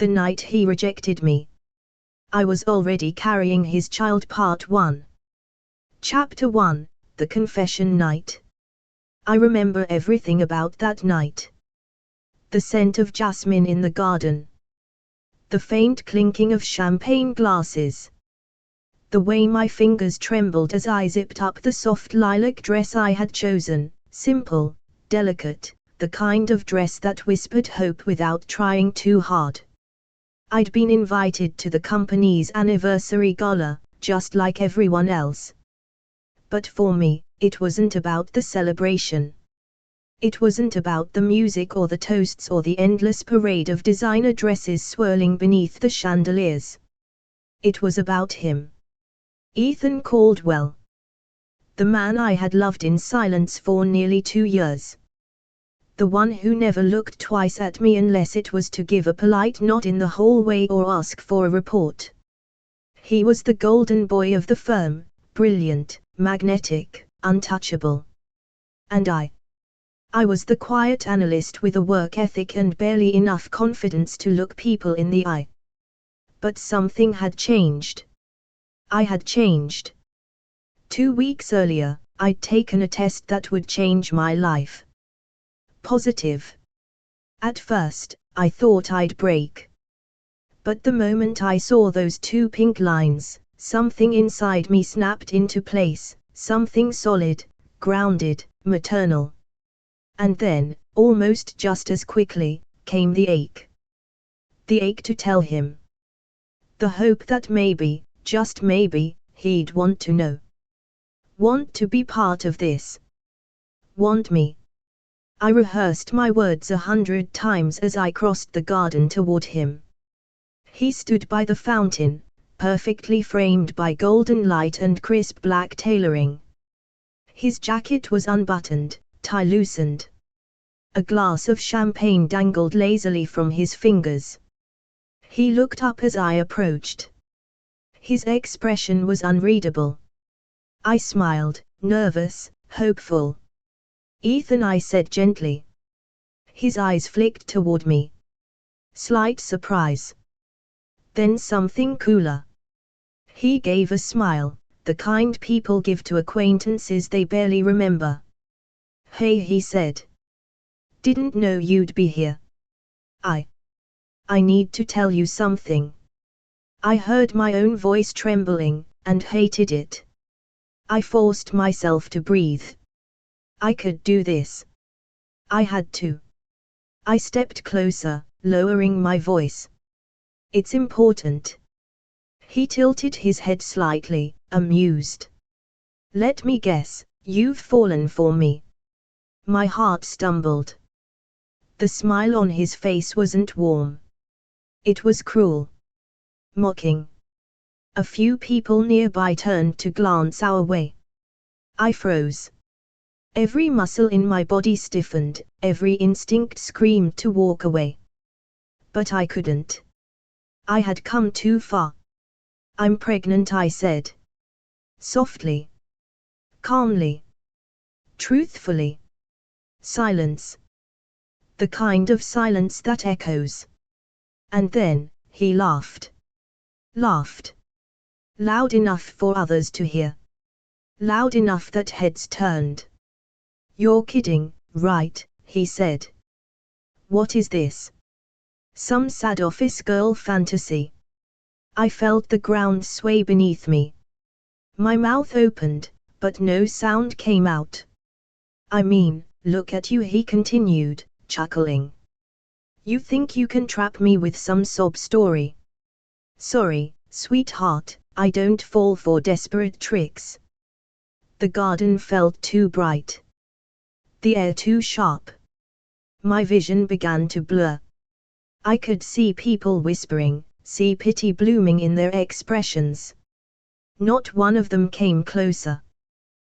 The night he rejected me. I was already carrying his child. Part 1. Chapter 1, The Confession Night. I remember everything about that night. The scent of jasmine in the garden. The faint clinking of champagne glasses. The way my fingers trembled as I zipped up the soft lilac dress I had chosen, simple, delicate, the kind of dress that whispered hope without trying too hard. I'd been invited to the company's anniversary gala, just like everyone else. But for me, it wasn't about the celebration. It wasn't about the music or the toasts or the endless parade of designer dresses swirling beneath the chandeliers. It was about him. Ethan Caldwell. The man I had loved in silence for nearly 2 years. The one who never looked twice at me unless it was to give a polite nod in the hallway or ask for a report. He was the golden boy of the firm, brilliant, magnetic, untouchable. And I was the quiet analyst with a work ethic and barely enough confidence to look people in the eye. But something had changed. I had changed. 2 weeks earlier, I'd taken a test that would change my life. Positive. At first, I thought I'd break. But the moment I saw those 2 pink lines, something inside me snapped into place, something solid, grounded, maternal. And then, almost just as quickly, came the ache. The ache to tell him. The hope that maybe, just maybe, he'd want to know. Want to be part of this. Want me. I rehearsed my words 100 times as I crossed the garden toward him. He stood by the fountain, perfectly framed by golden light and crisp black tailoring. His jacket was unbuttoned, tie loosened. A glass of champagne dangled lazily from his fingers. He looked up as I approached. His expression was unreadable. I smiled, nervous, hopeful. Ethan, I said gently. His eyes flicked toward me. Slight surprise. Then something cooler. He gave a smile, the kind people give to acquaintances they barely remember. Hey, he said. Didn't know you'd be here. I need to tell you something. I heard my own voice trembling, and hated it. I forced myself to breathe. I could do this. I had to. I stepped closer, lowering my voice. It's important. He tilted his head slightly, amused. Let me guess, you've fallen for me. My heart stumbled. The smile on his face wasn't warm. It was cruel. Mocking. A few people nearby turned to glance our way. I froze. Every muscle in my body stiffened, every instinct screamed to walk away. But I couldn't. I had come too far. I'm pregnant, I said. Softly. Calmly. Truthfully. Silence. The kind of silence that echoes. And then, he laughed. Laughed. Loud enough for others to hear. Loud enough that heads turned. You're kidding, right? He said. What is this? Some sad office girl fantasy. I felt the ground sway beneath me. My mouth opened, but no sound came out. I mean, look at you, he continued, chuckling. You think you can trap me with some sob story? Sorry, sweetheart, I don't fall for desperate tricks. The garden felt too bright. The air too sharp. My vision began to blur. I could see people whispering, see pity blooming in their expressions. Not one of them came closer.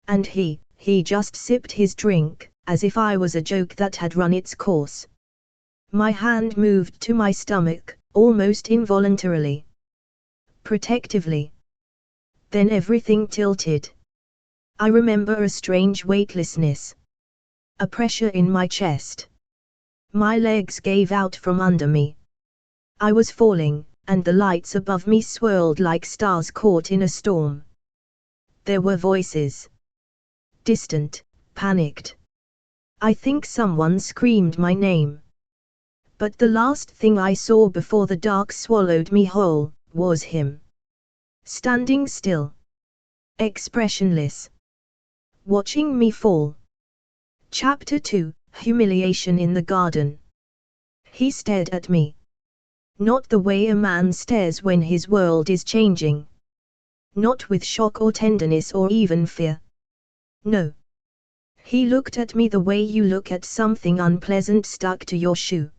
And he just sipped his drink, as if I was a joke that had run its course. My hand moved to my stomach, almost involuntarily. Protectively. Then everything tilted. I remember a strange weightlessness. A pressure in my chest. My legs gave out from under me. I was falling, and the lights above me swirled like stars caught in a storm. There were voices. Distant, panicked. I think someone screamed my name. But the last thing I saw before the dark swallowed me whole, was him. Standing still. Expressionless. Watching me fall. Chapter 2, Humiliation in the Garden. He stared at me. Not the way a man stares when his world is changing. Not with shock or tenderness or even fear. No. He looked at me the way you look at something unpleasant stuck to your shoe.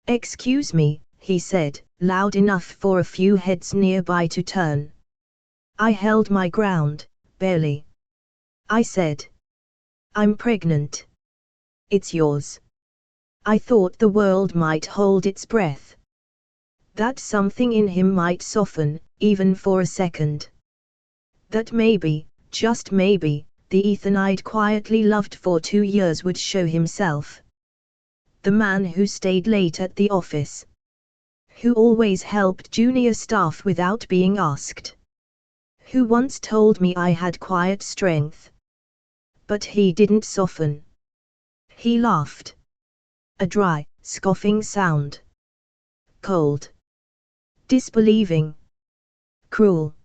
"Excuse me," he said, loud enough for a few heads nearby to turn. I held my ground, barely. I said, "I'm pregnant." "It's yours." I thought the world might hold its breath. That something in him might soften, even for a second. That maybe, just maybe, the Ethan I'd quietly loved for 2 years would show himself. The man who stayed late at the office. Who always helped junior staff without being asked. Who once told me I had quiet strength. But he didn't soften. He laughed. A dry, scoffing sound. Cold. Disbelieving. Cruel.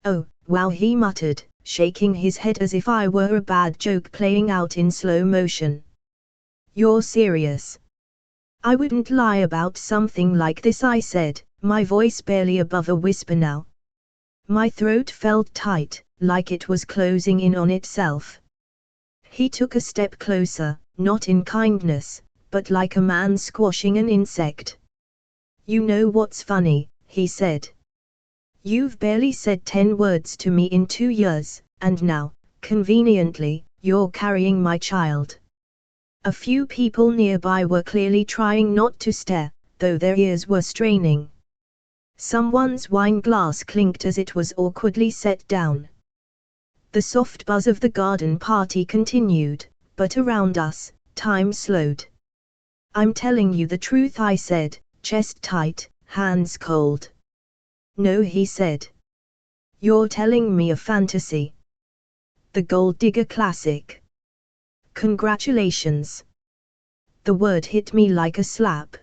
"Oh, wow," he muttered, shaking his head as if I were a bad joke playing out in slow motion. "You're serious?" "I wouldn't lie about something like this," I said, my voice barely above a whisper now. My throat felt tight, like it was closing in on itself. He took a step closer, not in kindness, but like a man squashing an insect. "You know what's funny," he said. "You've barely said 10 words to me in 2 years, and now, conveniently, you're carrying my child." A few people nearby were clearly trying not to stare, though their ears were straining. Someone's wine glass clinked as it was awkwardly set down. The soft buzz of the garden party continued, but around us, time slowed. "I'm telling you the truth," I said, chest tight, hands cold. "No," he said. "You're telling me a fantasy. The Gold Digger classic." "Congratulations." The word hit me like a slap.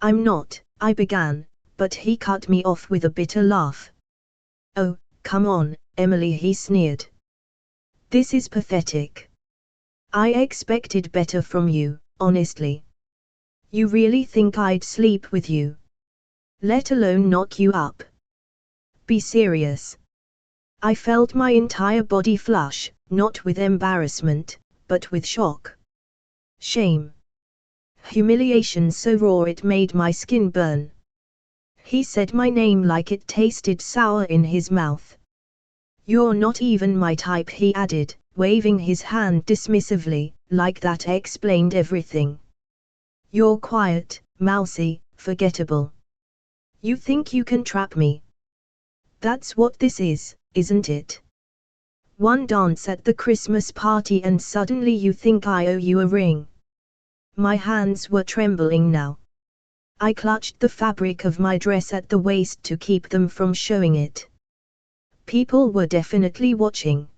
"I'm not," I began, but he cut me off with a bitter laugh. "Oh, come on, Emily," he sneered. "This is pathetic. I expected better from you, honestly. You really think I'd sleep with you? Let alone knock you up? Be serious." I felt my entire body flush, not with embarrassment, but with shock. Shame. Humiliation so raw it made my skin burn. He said my name like it tasted sour in his mouth. "You're not even my type," he added, waving his hand dismissively, like that explained everything. "You're quiet, mousy, forgettable. You think you can trap me? That's what this is, isn't it? One dance at the Christmas party and suddenly you think I owe you a ring." My hands were trembling now. I clutched the fabric of my dress at the waist to keep them from showing it. People were definitely watching.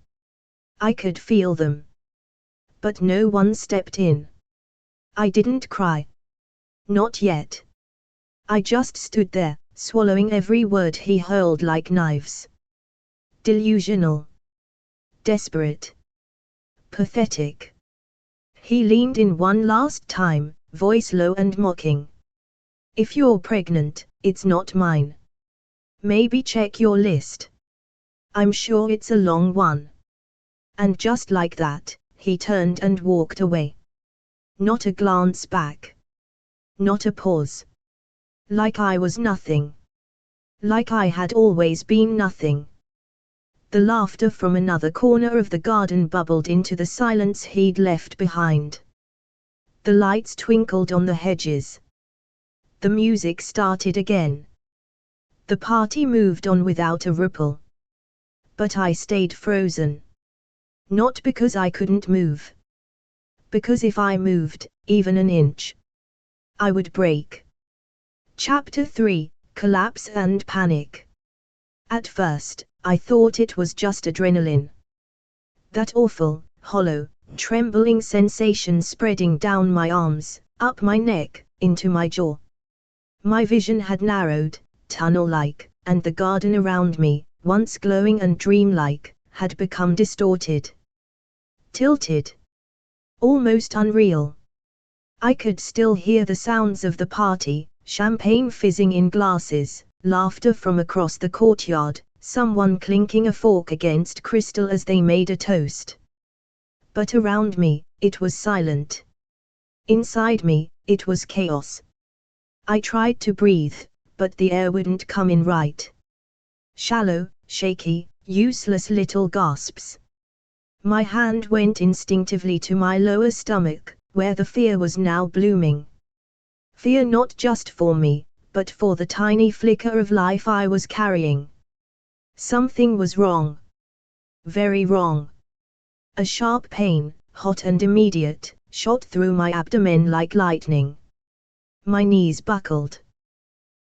I could feel them. But no one stepped in. I didn't cry. Not yet. I just stood there, swallowing every word he hurled like knives. Delusional. Desperate. Pathetic. He leaned in one last time, voice low and mocking. "If you're pregnant, it's not mine. Maybe check your list. I'm sure it's a long one." And just like that, he turned and walked away. Not a glance back. Not a pause. Like I was nothing. Like I had always been nothing. The laughter from another corner of the garden bubbled into the silence he'd left behind. The lights twinkled on the hedges. The music started again. The party moved on without a ripple. But I stayed frozen. Not because I couldn't move. Because if I moved, even an inch, I would break. Chapter 3, Collapse and Panic. At first, I thought it was just adrenaline. That awful, hollow, trembling sensation spreading down my arms, up my neck, into my jaw. My vision had narrowed, tunnel-like, and the garden around me, once glowing and dreamlike, had become distorted. Tilted. Almost unreal. I could still hear the sounds of the party, champagne fizzing in glasses, laughter from across the courtyard, someone clinking a fork against crystal as they made a toast. But around me, it was silent. Inside me, it was chaos. I tried to breathe, but the air wouldn't come in right. Shallow, shaky, useless little gasps. My hand went instinctively to my lower stomach, where the fear was now blooming. Fear not just for me, but for the tiny flicker of life I was carrying. Something was wrong. Very wrong. A sharp pain, hot and immediate, shot through my abdomen like lightning. My knees buckled.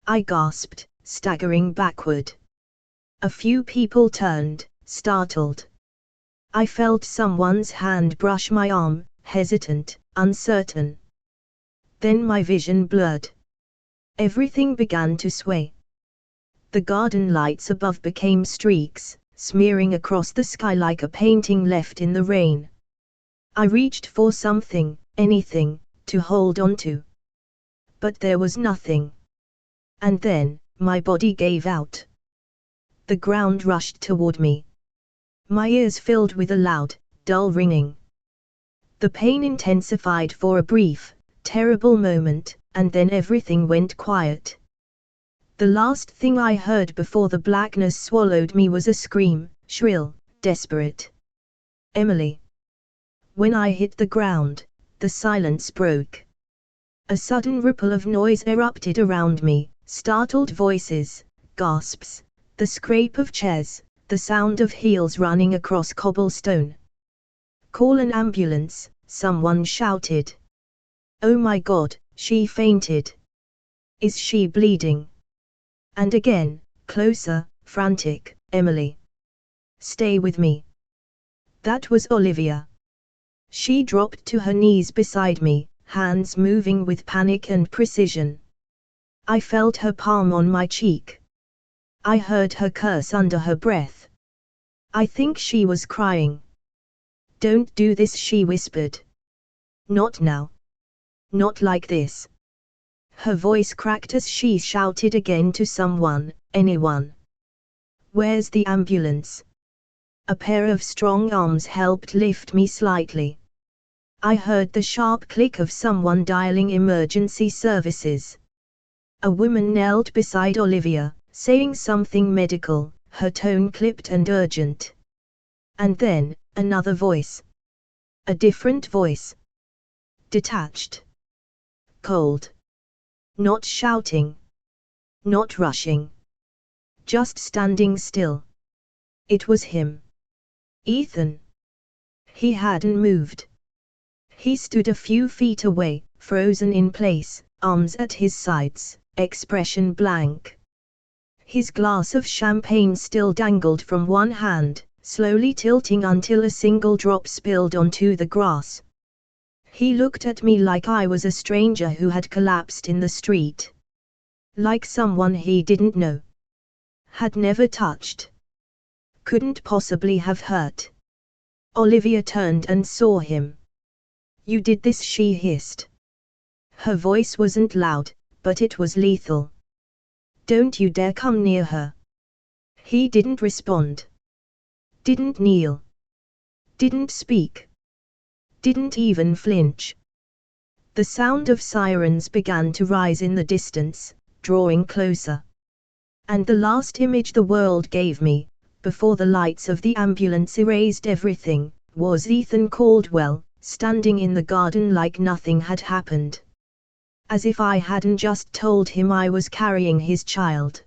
I gasped, staggering backward. A few people turned, startled. I felt someone's hand brush my arm, hesitant, uncertain. Then my vision blurred. Everything began to sway. The garden lights above became streaks, smearing across the sky like a painting left in the rain. I reached for something, anything, to hold on to. But there was nothing. And then, my body gave out. The ground rushed toward me. My ears filled with a loud, dull ringing. The pain intensified for a brief, terrible moment, and then everything went quiet. The last thing I heard before the blackness swallowed me was a scream, shrill, desperate. Emily. When I hit the ground, the silence broke. A sudden ripple of noise erupted around me, startled voices, gasps, the scrape of chairs, the sound of heels running across cobblestone. "Call an ambulance," someone shouted. "Oh my God, she fainted. Is she bleeding?" And again, closer, frantic, "Emily. Stay with me." That was Olivia. She dropped to her knees beside me, hands moving with panic and precision. I felt her palm on my cheek. I heard her curse under her breath. I think she was crying. "Don't do this," she whispered. "Not now. Not like this." Her voice cracked as she shouted again to someone, anyone. "Where's the ambulance?" A pair of strong arms helped lift me slightly. I heard the sharp click of someone dialing emergency services. A woman knelt beside Olivia, saying something medical, her tone clipped and urgent. And then, another voice. A different voice. Detached. Cold. Not shouting. Not rushing. Just standing still. It was him. Ethan. He hadn't moved. He stood a few feet away, frozen in place, arms at his sides, expression blank. His glass of champagne still dangled from one hand, slowly tilting until a single drop spilled onto the grass. He looked at me like I was a stranger who had collapsed in the street. Like someone he didn't know. Had never touched. Couldn't possibly have hurt. Olivia turned and saw him. "You did this," she hissed. Her voice wasn't loud, but it was lethal. "Don't you dare come near her." He didn't respond. Didn't kneel. Didn't speak. Didn't even flinch. The sound of sirens began to rise in the distance, drawing closer. And the last image the world gave me, before the lights of the ambulance erased everything, was Ethan Caldwell, standing in the garden like nothing had happened. As if I hadn't just told him I was carrying his child.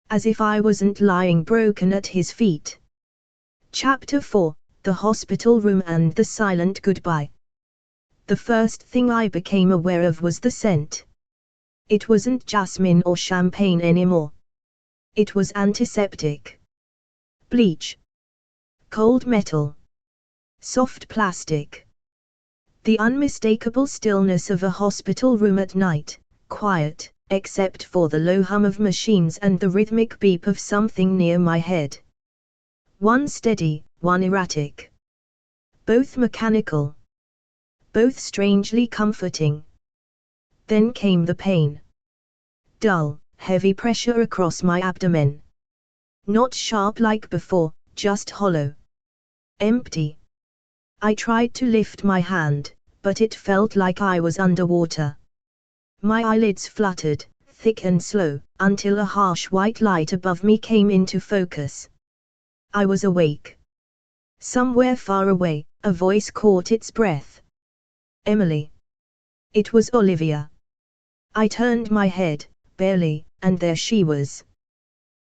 As if I wasn't lying broken at his feet. Chapter 4, The Hospital Room and the Silent Goodbye. The first thing I became aware of was the scent. It wasn't jasmine or champagne anymore. It was antiseptic. Bleach. Cold metal. Soft plastic. The unmistakable stillness of a hospital room at night, quiet, except for the low hum of machines and the rhythmic beep of something near my head. One steady, one erratic. Both mechanical. Both strangely comforting. Then came the pain. Dull, heavy pressure across my abdomen. Not sharp like before, just hollow. Empty. I tried to lift my hand, but it felt like I was underwater. My eyelids fluttered, thick and slow, until a harsh white light above me came into focus. I was awake. Somewhere far away, a voice caught its breath. Emily. It was Olivia. I turned my head, barely, and there she was.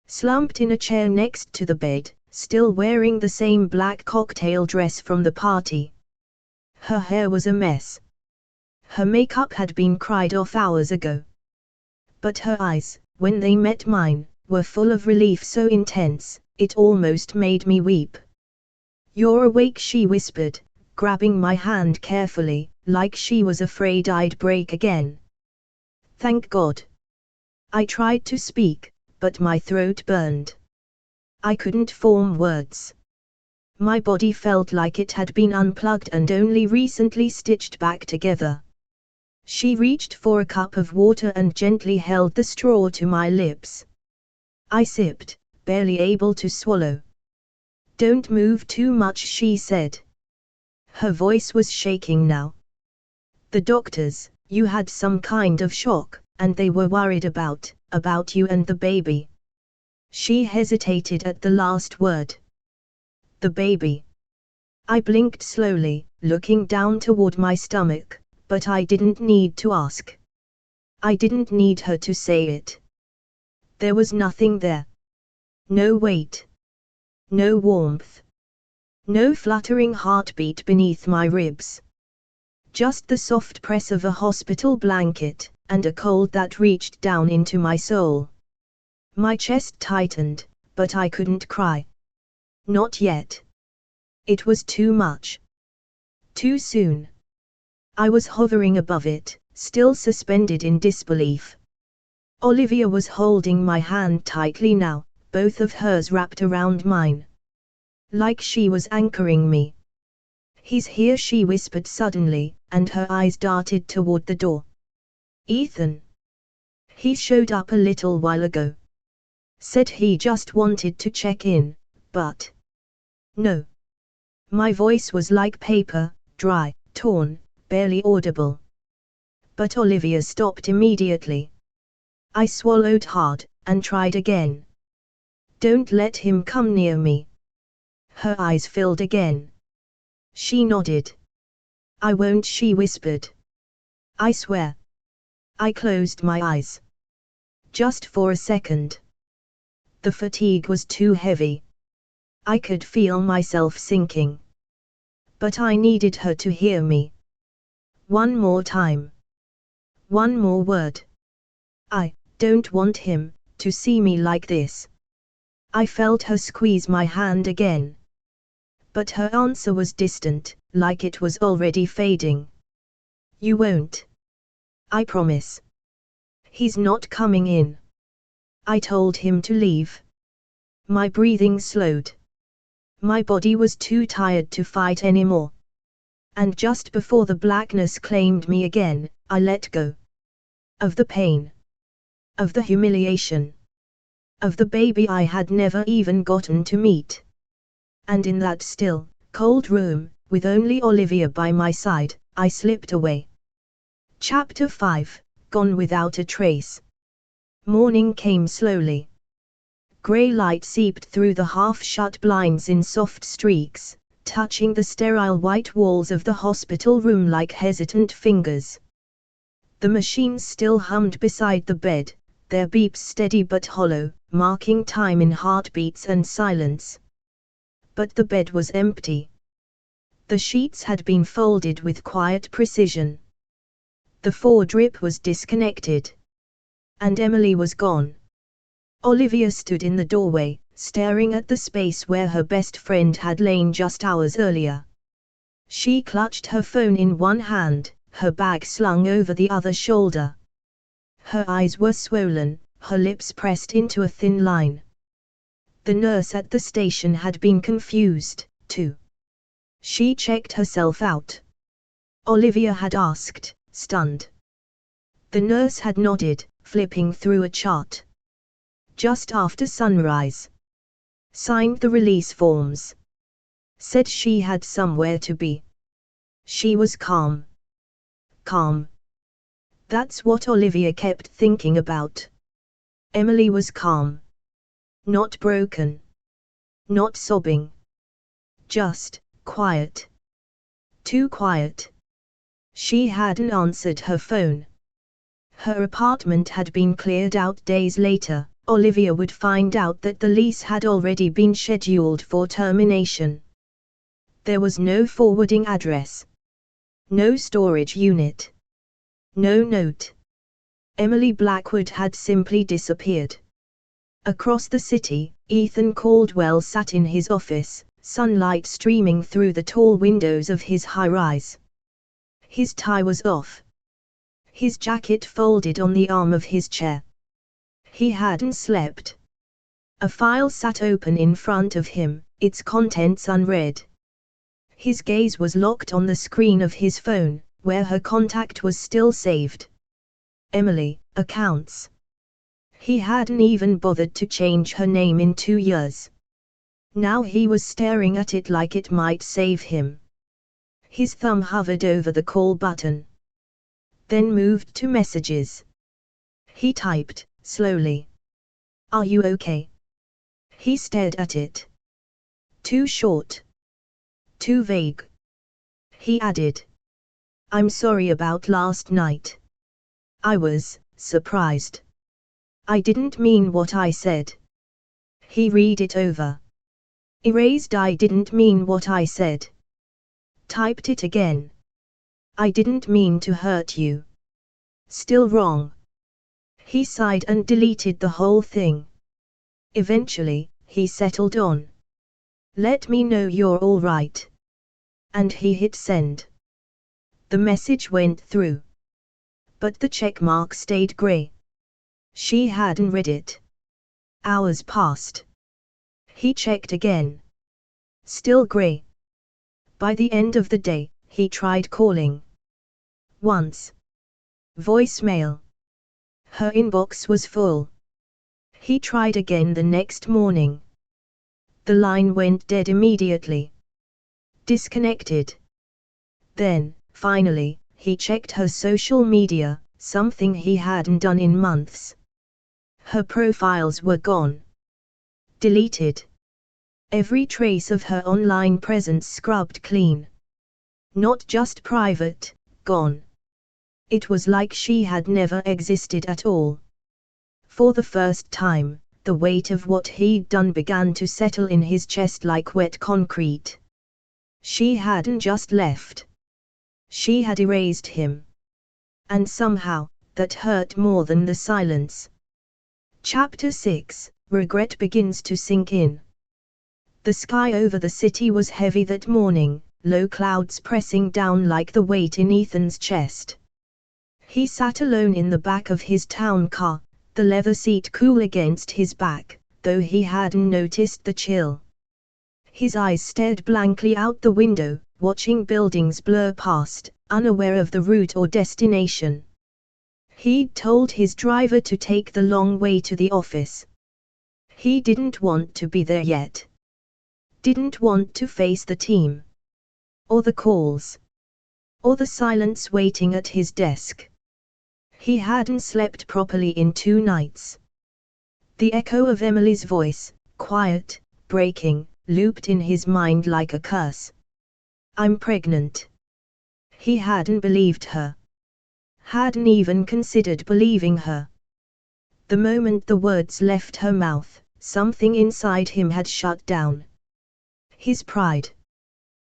Slumped in a chair next to the bed, still wearing the same black cocktail dress from the party. Her hair was a mess. Her makeup had been cried off hours ago. But her eyes, when they met mine, were full of relief so intense, it almost made me weep. "You're awake," she whispered, grabbing my hand carefully, like she was afraid I'd break again. Thank God. I tried to speak, but my throat burned. I couldn't form words. My body felt like it had been unplugged and only recently stitched back together. She reached for a cup of water and gently held the straw to my lips. I sipped, barely able to swallow. "Don't move too much," she said. Her voice was shaking now. "The doctors, you had some kind of shock, and they were worried about you and the baby." She hesitated at the last word. The baby. I blinked slowly, looking down toward my stomach, but I didn't need to ask. I didn't need her to say it. There was nothing there. No weight. No warmth. No fluttering heartbeat beneath my ribs. Just the soft press of a hospital blanket, and a cold that reached down into my soul. My chest tightened, but I couldn't cry. Not yet. It was too much. Too soon. I was hovering above it, still suspended in disbelief. Olivia was holding my hand tightly now, both of hers wrapped around mine. Like she was anchoring me. "He's here," she whispered suddenly, and her eyes darted toward the door. "Ethan. He showed up a little while ago. Said he just wanted to check in, but..." "No." My voice was like paper, dry, torn, barely audible. But Olivia stopped immediately. I swallowed hard, and tried again. "Don't let him come near me." Her eyes filled again. She nodded. "I won't," she whispered. "I swear." I closed my eyes. Just for a second. The fatigue was too heavy. I could feel myself sinking. But I needed her to hear me. One more time. One more word. "I don't want him to see me like this." I felt her squeeze my hand again. But her answer was distant, like it was already fading. "You won't. I promise. He's not coming in. I told him to leave." My breathing slowed. My body was too tired to fight anymore. And just before the blackness claimed me again, I let go. Of the pain. Of the humiliation. Of the baby I had never even gotten to meet. And in that still, cold room, with only Olivia by my side, I slipped away. Chapter 5, Gone Without a Trace. Morning came slowly. Grey light seeped through the half-shut blinds in soft streaks, touching the sterile white walls of the hospital room like hesitant fingers. The machines still hummed beside the bed, their beeps steady but hollow, marking time in heartbeats and silence. But the bed was empty. The sheets had been folded with quiet precision. The foredrip was disconnected. And Emily was gone. Olivia stood in the doorway, staring at the space where her best friend had lain just hours earlier. She clutched her phone in one hand, her bag slung over the other shoulder. Her eyes were swollen, her lips pressed into a thin line. The nurse at the station had been confused, too. She checked herself out. Olivia had asked, stunned. The nurse had nodded, flipping through a chart. Just after sunrise. Signed the release forms. Said she had somewhere to be. She was calm. Calm. That's what Olivia kept thinking about. Emily was calm. Not broken. Not sobbing. Just quiet. Too quiet. She hadn't answered her phone. Her apartment had been cleared out days later. Olivia would find out that the lease had already been scheduled for termination. There was no forwarding address. No storage unit. No note. Emily Blackwood had simply disappeared. Across the city, Ethan Caldwell sat in his office, sunlight streaming through the tall windows of his high-rise. His tie was off. His jacket folded on the arm of his chair. He hadn't slept. A file sat open in front of him, its contents unread. His gaze was locked on the screen of his phone, where her contact was still saved. Emily, accounts. He hadn't even bothered to change her name in 2 years. Now he was staring at it like it might save him. His thumb hovered over the call button. Then moved to messages. He typed, slowly. Are you okay? He stared at it. Too short. Too vague. He added. I'm sorry about last night. I was surprised. I didn't mean what I said. He read it over. Erased. I didn't mean what I said. Typed it again. I didn't mean to hurt you. Still wrong. He sighed and deleted the whole thing. Eventually, he settled on. Let me know you're all right. And he hit send. The message went through. But the checkmark stayed grey. She hadn't read it. Hours passed. He checked again. Still grey. By the end of the day, he tried calling. Once. Voicemail. Her inbox was full. He tried again the next morning. The line went dead immediately. Disconnected. Then, finally, he checked her social media, something he hadn't done in months. Her profiles were gone. Deleted. Every trace of her online presence scrubbed clean. Not just private, gone. It was like she had never existed at all. For the first time, the weight of what he'd done began to settle in his chest like wet concrete. She hadn't just left. She had erased him. And somehow, that hurt more than the silence. Chapter 6, Regret begins to sink in. The sky over the city was heavy that morning, low clouds pressing down like the weight in Ethan's chest. He sat alone in the back of his town car, the leather seat cool against his back, though he hadn't noticed the chill. His eyes stared blankly out the window, watching buildings blur past, unaware of the route or destination. He'd told his driver to take the long way to the office. He didn't want to be there yet. Didn't want to face the team. Or the calls. Or the silence waiting at his desk. He hadn't slept properly in 2 nights. The echo of Emily's voice, quiet, breaking, looped in his mind like a curse. I'm pregnant. He hadn't believed her. Hadn't even considered believing her. The moment the words left her mouth, something inside him had shut down. His pride.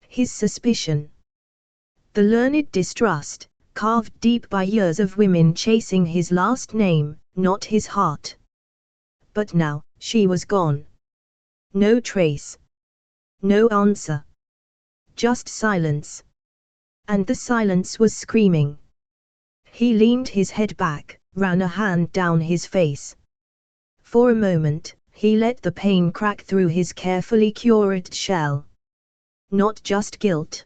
His suspicion. The learned distrust, carved deep by years of women chasing his last name, not his heart. But now, she was gone. No trace. No answer. Just silence. And the silence was screaming. He leaned his head back, ran a hand down his face. For a moment, he let the pain crack through his carefully cured shell. Not just guilt.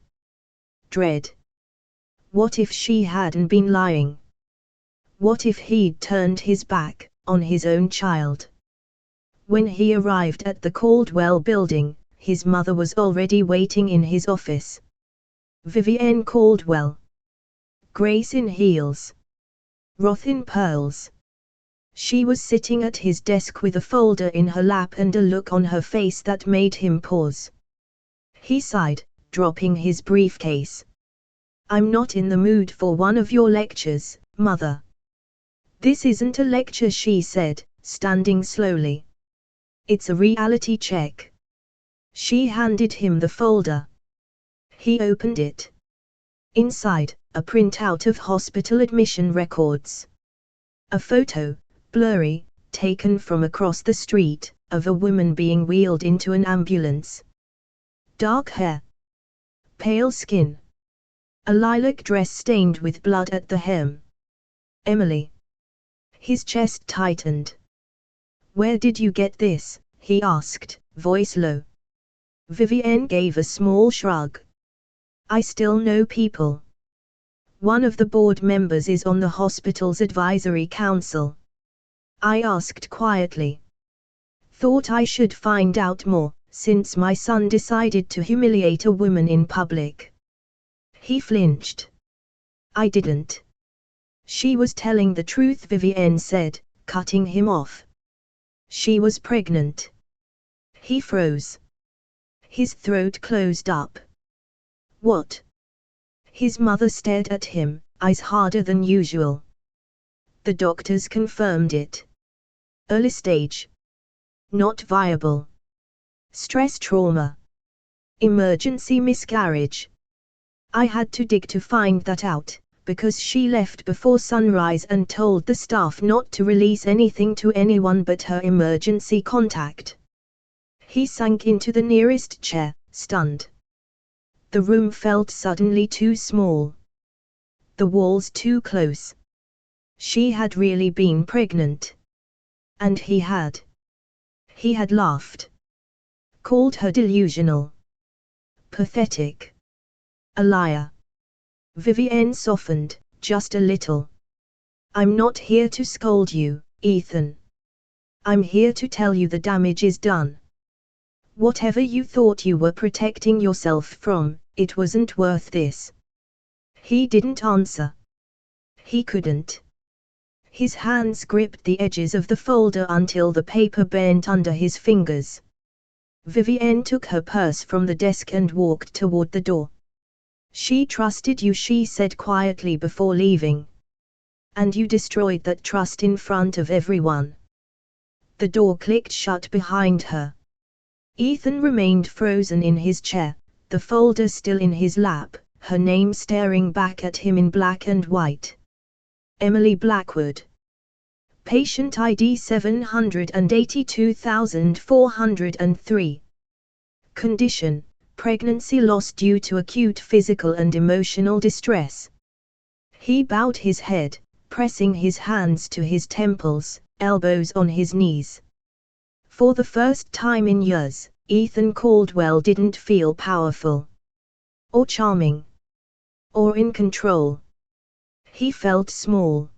Dread. What if she hadn't been lying? What if he'd turned his back on his own child? When he arrived at the Caldwell building, his mother was already waiting in his office. Vivienne Caldwell. Grace in heels. Wrath in pearls. She was sitting at his desk with a folder in her lap and a look on her face that made him pause. He sighed, dropping his briefcase. "I'm not in the mood for one of your lectures, Mother." "This isn't a lecture," she said, standing slowly. "It's a reality check." She handed him the folder. He opened it. Inside, a printout of hospital admission records. A photo, blurry, taken from across the street, of a woman being wheeled into an ambulance. Dark hair. Pale skin. A lilac dress stained with blood at the hem. Emily. His chest tightened. "Where did you get this?" he asked, voice low. Vivienne gave a small shrug. "I still know people. One of the board members is on the hospital's advisory council." I asked quietly. "Thought I should find out more, since my son decided to humiliate a woman in public." He flinched. "I didn't." "She was telling the truth," Vivienne said, cutting him off. "She was pregnant." He froze. His throat closed up. "What?" His mother stared at him, eyes harder than usual. "The doctors confirmed it. Early stage. Not viable. Stress trauma. Emergency miscarriage." I had to dig to find that out, because she left before sunrise and told the staff not to release anything to anyone but her emergency contact. He sank into the nearest chair, stunned. The room felt suddenly too small. The walls too close. She had really been pregnant. And he had. He had laughed. Called her delusional. Pathetic. A liar. Vivienne softened, just a little. "I'm not here to scold you, Ethan. I'm here to tell you the damage is done. Whatever you thought you were protecting yourself from, it wasn't worth this." He didn't answer. He couldn't. His hands gripped the edges of the folder until the paper bent under his fingers. Vivienne took her purse from the desk and walked toward the door. "She trusted you," she said quietly before leaving. "And you destroyed that trust in front of everyone." The door clicked shut behind her. Ethan remained frozen in his chair, the folder still in his lap, her name staring back at him in black and white. Emily Blackwood. Patient ID 782,403. Condition: pregnancy loss due to acute physical and emotional distress. He bowed his head, pressing his hands to his temples, elbows on his knees. For the first time in years, Ethan Caldwell didn't feel powerful. Or charming. Or in control. He felt small.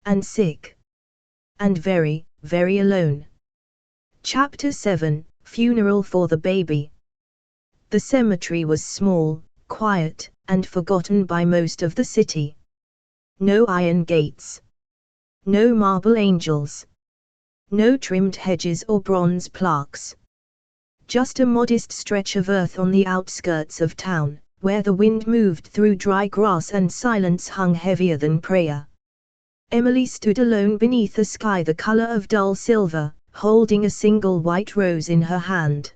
And sick. And very, very alone. Chapter 7, Funeral for the Baby. The cemetery was small, quiet, and forgotten by most of the city. No iron gates. No marble angels. No trimmed hedges or bronze plaques. Just a modest stretch of earth on the outskirts of town, where the wind moved through dry grass and silence hung heavier than prayer. Emily stood alone beneath a sky the color of dull silver, holding a single white rose in her hand.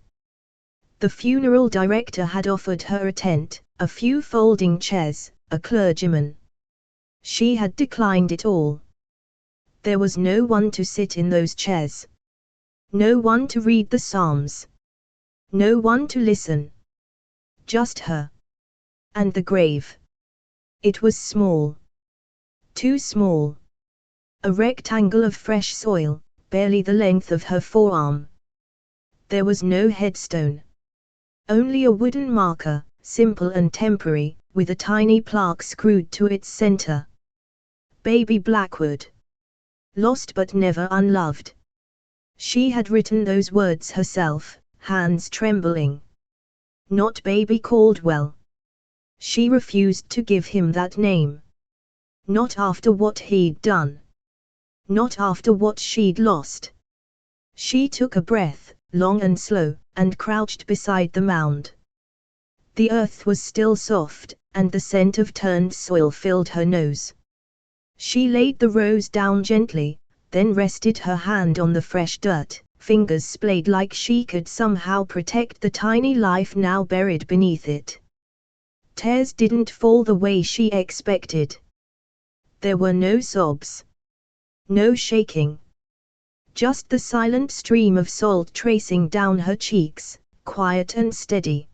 The funeral director had offered her a tent, a few folding chairs, a clergyman. She had declined it all. There was no one to sit in those chairs. No one to read the Psalms. No one to listen. Just her. And the grave. It was small. Too small. A rectangle of fresh soil, barely the length of her forearm. There was no headstone. Only a wooden marker, simple and temporary, with a tiny plaque screwed to its center. Baby Blackwood. Lost but never unloved. She had written those words herself, hands trembling. Not Baby Caldwell. She refused to give him that name. Not after what he'd done. Not after what she'd lost. She took a breath, long and slow, and crouched beside the mound. The earth was still soft, and the scent of turned soil filled her nose. She laid the rose down gently, then rested her hand on the fresh dirt, fingers splayed like she could somehow protect the tiny life now buried beneath it. Tears didn't fall the way she expected. There were no sobs. No shaking. Just the silent stream of salt tracing down her cheeks, quiet and steady.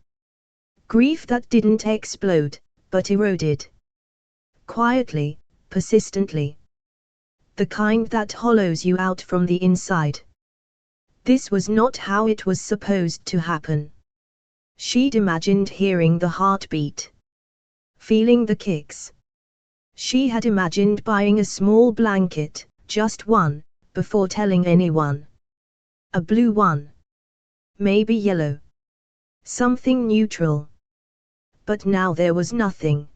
Grief that didn't explode, but eroded. Quietly, persistently. The kind that hollows you out from the inside. This was not how it was supposed to happen. She'd imagined hearing the heartbeat. Feeling the kicks. She had imagined buying a small blanket, just one, before telling anyone. A blue one. Maybe yellow. Something neutral. But now there was nothing.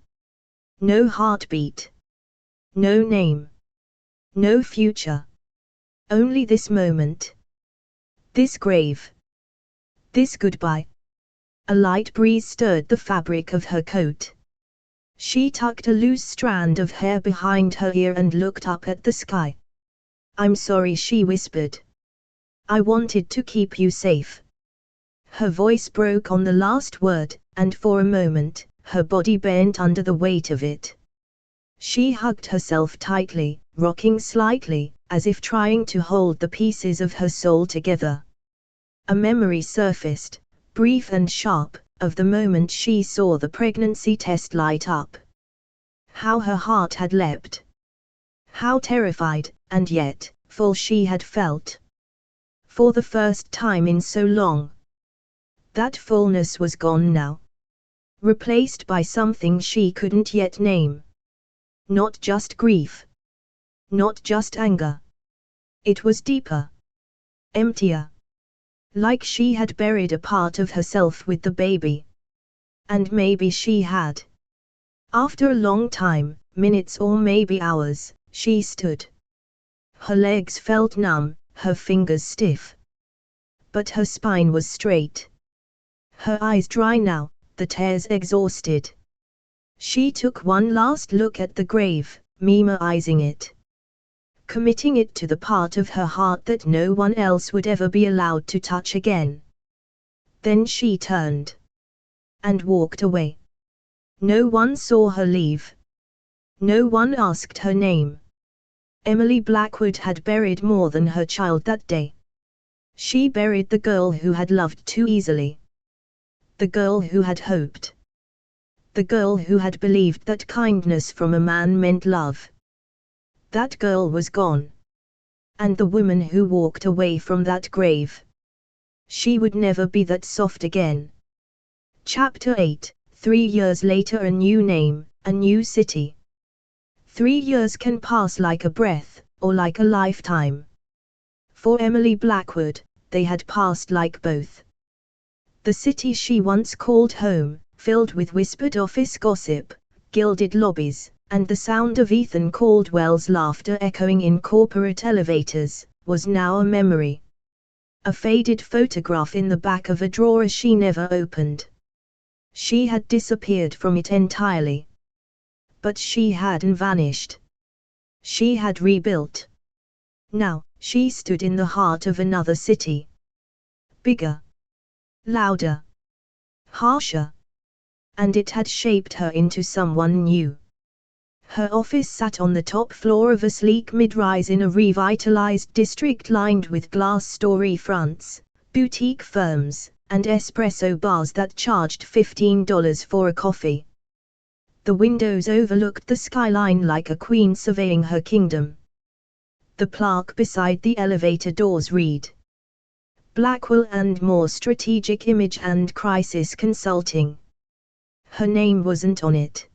No heartbeat. No name. No future. Only this moment. This grave. This goodbye. A light breeze stirred the fabric of her coat. She tucked a loose strand of hair behind her ear and looked up at the sky. "I'm sorry," she whispered. "I wanted to keep you safe." Her voice broke on the last word, and for a moment, her body bent under the weight of it. She hugged herself tightly, rocking slightly, as if trying to hold the pieces of her soul together. A memory surfaced, brief and sharp, of the moment she saw the pregnancy test light up. How her heart had leapt. How terrified, and yet, full she had felt. For the first time in so long. That fullness was gone now. Replaced by something she couldn't yet name. Not just grief. Not just anger. It was deeper. Emptier. Like she had buried a part of herself with the baby. And maybe she had. After a long time, minutes or maybe hours, she stood. Her legs felt numb, her fingers stiff. But her spine was straight. Her eyes dry now, the tears exhausted. She took one last look at the grave, memorizing it. Committing it to the part of her heart that no one else would ever be allowed to touch again. Then she turned. And walked away. No one saw her leave. No one asked her name. Emily Blackwood had buried more than her child that day. She buried the girl who had loved too easily. The girl who had hoped. The girl who had believed that kindness from a man meant love. That girl was gone. And the woman who walked away from that grave. She would never be that soft again. Chapter 8, 3 years later, a new name, a new city. 3 years can pass like a breath, or like a lifetime. For Emily Blackwood, they had passed like both. The city she once called home, filled with whispered office gossip, gilded lobbies, and the sound of Ethan Caldwell's laughter echoing in corporate elevators, was now a memory. A faded photograph in the back of a drawer she never opened. She had disappeared from it entirely. But she hadn't vanished. She had rebuilt. Now, she stood in the heart of another city. Bigger. Louder. Harsher. And it had shaped her into someone new. Her office sat on the top floor of a sleek mid-rise in a revitalized district lined with glass story fronts, boutique firms, and espresso bars that charged $15 for a coffee. The windows overlooked the skyline like a queen surveying her kingdom. The plaque beside the elevator doors read, Blackwell and More Strategic Image and Crisis Consulting. Her name wasn't on it.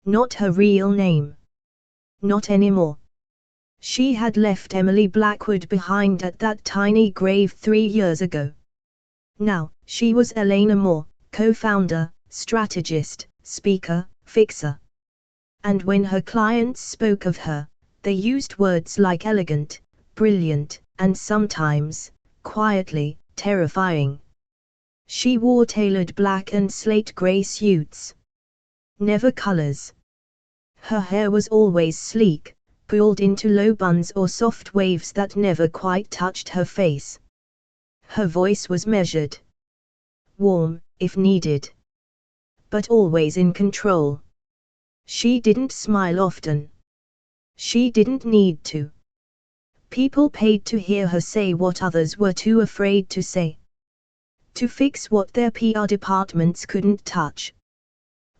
Not her real name. Not anymore. She had left Emily Blackwood behind at that tiny grave 3 years ago. Now, she was Elena Moore, co-founder, strategist, speaker, fixer. And when her clients spoke of her, they used words like elegant, brilliant, and sometimes, quietly, terrifying. She wore tailored black and slate gray suits. Never colors. Her hair was always sleek, pulled into low buns or soft waves that never quite touched her face. Her voice was measured. Warm, if needed. But always in control. She didn't smile often. She didn't need to. People paid to hear her say what others were too afraid to say. To fix what their PR departments couldn't touch.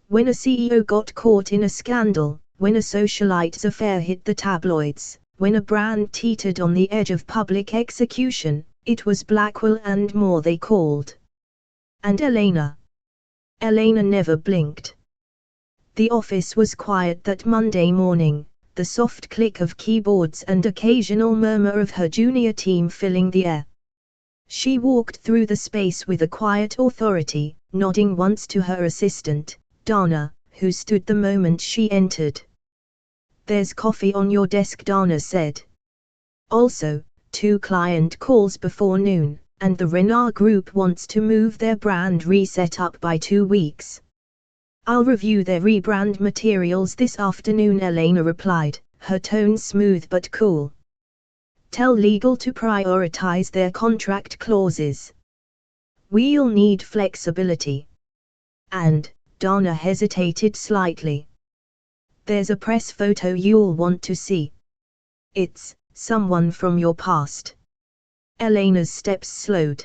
When a CEO got caught in a scandal, when a socialite's affair hit the tabloids, when a brand teetered on the edge of public execution, it was Blackwell and More they called. And Elena never blinked. The office was quiet that Monday morning, the soft click of keyboards and occasional murmur of her junior team filling the air. She walked through the space with a quiet authority, nodding once to her assistant, Dana, who stood the moment she entered. There's coffee on your desk, Dana said. Also, 2 client calls before noon, and the Renard Group wants to move their brand reset up by 2 weeks. I'll review their rebrand materials this afternoon, Elena replied, her tone smooth but cool. Tell legal to prioritize their contract clauses. We'll need flexibility. And, Dana hesitated slightly. There's a press photo you'll want to see. It's someone from your past. Elena's steps slowed.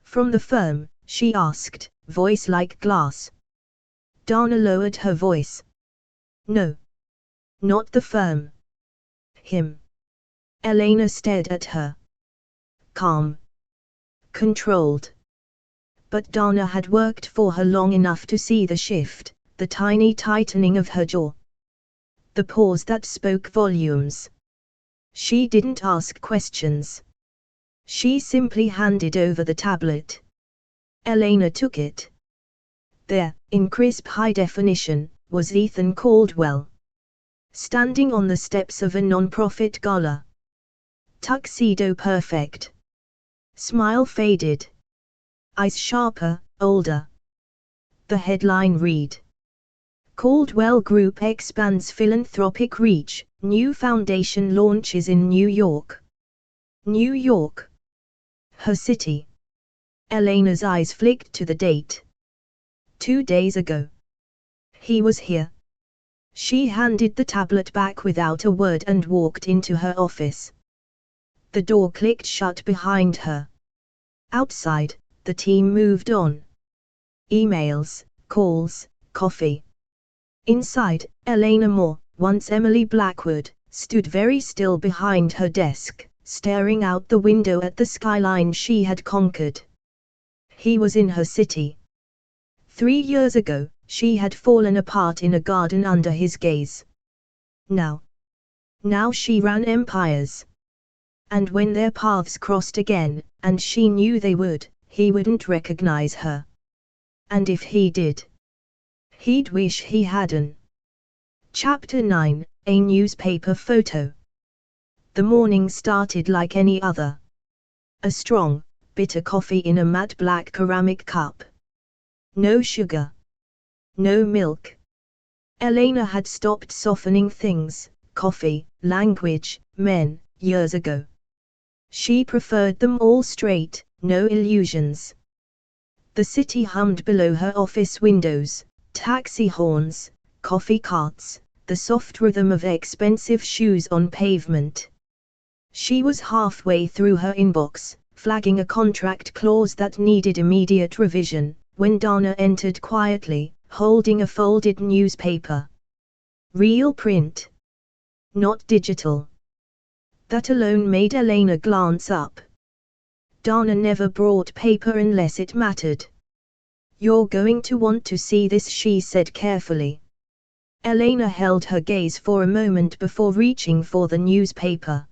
From the firm, she asked, voice like glass. Dana lowered her voice. No. Not the firm. Him. Elena stared at her. Calm. Controlled. But Dana had worked for her long enough to see the shift, the tiny tightening of her jaw. The pause that spoke volumes. She didn't ask questions. She simply handed over the tablet. Elena took it. There, in crisp high definition, was Ethan Caldwell. Standing on the steps of a non-profit gala. Tuxedo perfect. Smile faded. Eyes sharper, older. The headline read. Caldwell Group expands philanthropic reach, new foundation launches in New York. New York. Her city. Elena's eyes flicked to the date. 2 days ago. He was here. She handed the tablet back without a word and walked into her office. The door clicked shut behind her. Outside, the team moved on. Emails, calls, coffee. Inside, Elena Moore, once Emily Blackwood, stood very still behind her desk, staring out the window at the skyline she had conquered. He was in her city. 3 years ago, she had fallen apart in a garden under his gaze. Now she ran empires. And when their paths crossed again, and she knew they would, he wouldn't recognize her. And if he did, he'd wish he hadn't. Chapter 9, A Newspaper Photo. The morning started like any other. A strong, bitter coffee in a matte black ceramic cup. No sugar. No milk. Elena had stopped softening things, coffee, language, men, years ago. She preferred them all straight, no illusions. The city hummed below her office windows, taxi horns, coffee carts, the soft rhythm of expensive shoes on pavement. She was halfway through her inbox, flagging a contract clause that needed immediate revision, when Dana entered quietly, holding a folded newspaper. Real print. Not digital. That alone made Elena glance up. Dana never brought paper unless it mattered. "You're going to want to see this," she said carefully. Elena held her gaze for a moment before reaching for the newspaper.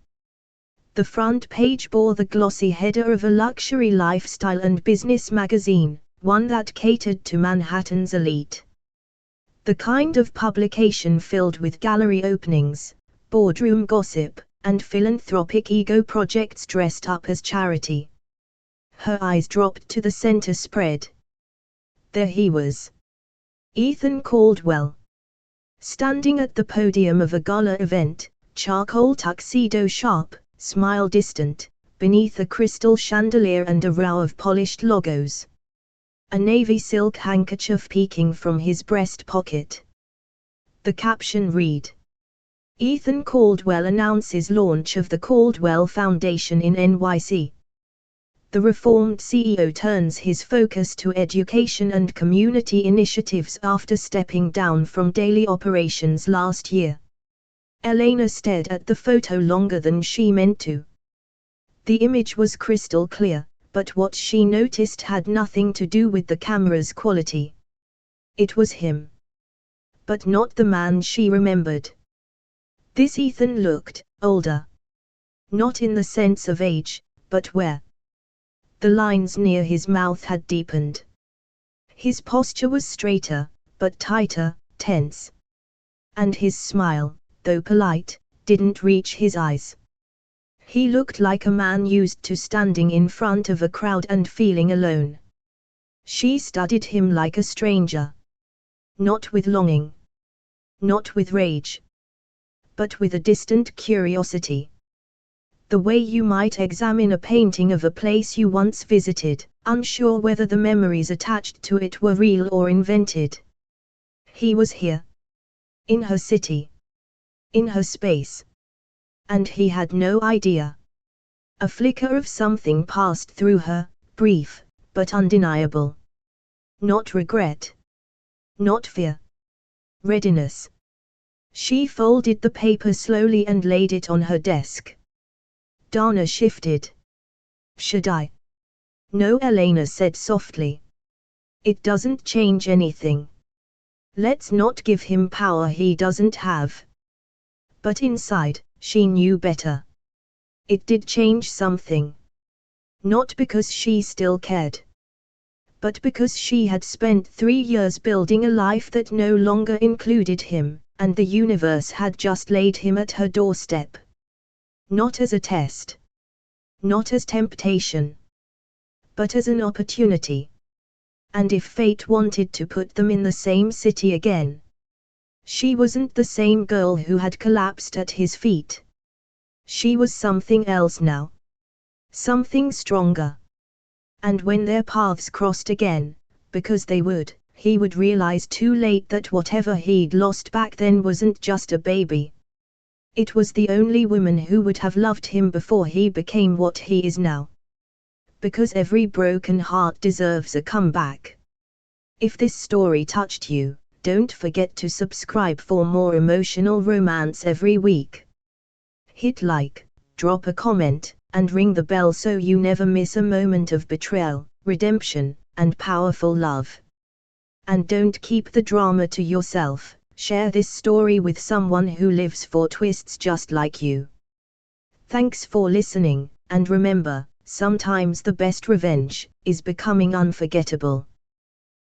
The front page bore the glossy header of a luxury lifestyle and business magazine, one that catered to Manhattan's elite. The kind of publication filled with gallery openings, boardroom gossip, and philanthropic ego projects dressed up as charity. Her eyes dropped to the center spread. There he was. Ethan Caldwell. Standing at the podium of a gala event, charcoal tuxedo sharp, smile distant, beneath a crystal chandelier and a row of polished logos. A navy silk handkerchief peeking from his breast pocket. The caption read: Ethan Caldwell announces launch of the Caldwell Foundation in NYC. The reformed CEO turns his focus to education and community initiatives after stepping down from daily operations last year. Elena stared at the photo longer than she meant to. The image was crystal clear, but what she noticed had nothing to do with the camera's quality. It was him. But not the man she remembered. This Ethan looked older. Not in the sense of age, but where the lines near his mouth had deepened. His posture was straighter, but tighter, tense. And his smile, though polite, didn't reach his eyes. He looked like a man used to standing in front of a crowd and feeling alone. She studied him like a stranger. Not with longing. Not with rage. But with a distant curiosity. The way you might examine a painting of a place you once visited, unsure whether the memories attached to it were real or invented. He was here. In her city. In her space. And he had no idea. A flicker of something passed through her, brief, but undeniable. Not regret. Not fear. Readiness. She folded the paper slowly and laid it on her desk. Dana shifted. Should I? No, Elena said softly. It doesn't change anything. Let's not give him power he doesn't have. But inside, she knew better. It did change something. Not because she still cared. But because she had spent 3 years building a life that no longer included him, and the universe had just laid him at her doorstep. Not as a test. Not as temptation. But as an opportunity. And if fate wanted to put them in the same city again. She wasn't the same girl who had collapsed at his feet. She was something else now. Something stronger. And when their paths crossed again, because they would, he would realize too late that whatever he'd lost back then wasn't just a baby. It was the only woman who would have loved him before he became what he is now. Because every broken heart deserves a comeback. If this story touched you, don't forget to subscribe for more emotional romance every week. Hit like, drop a comment, and ring the bell so you never miss a moment of betrayal, redemption, and powerful love. And don't keep the drama to yourself. Share this story with someone who lives for twists just like you. Thanks for listening, and remember, sometimes the best revenge is becoming unforgettable.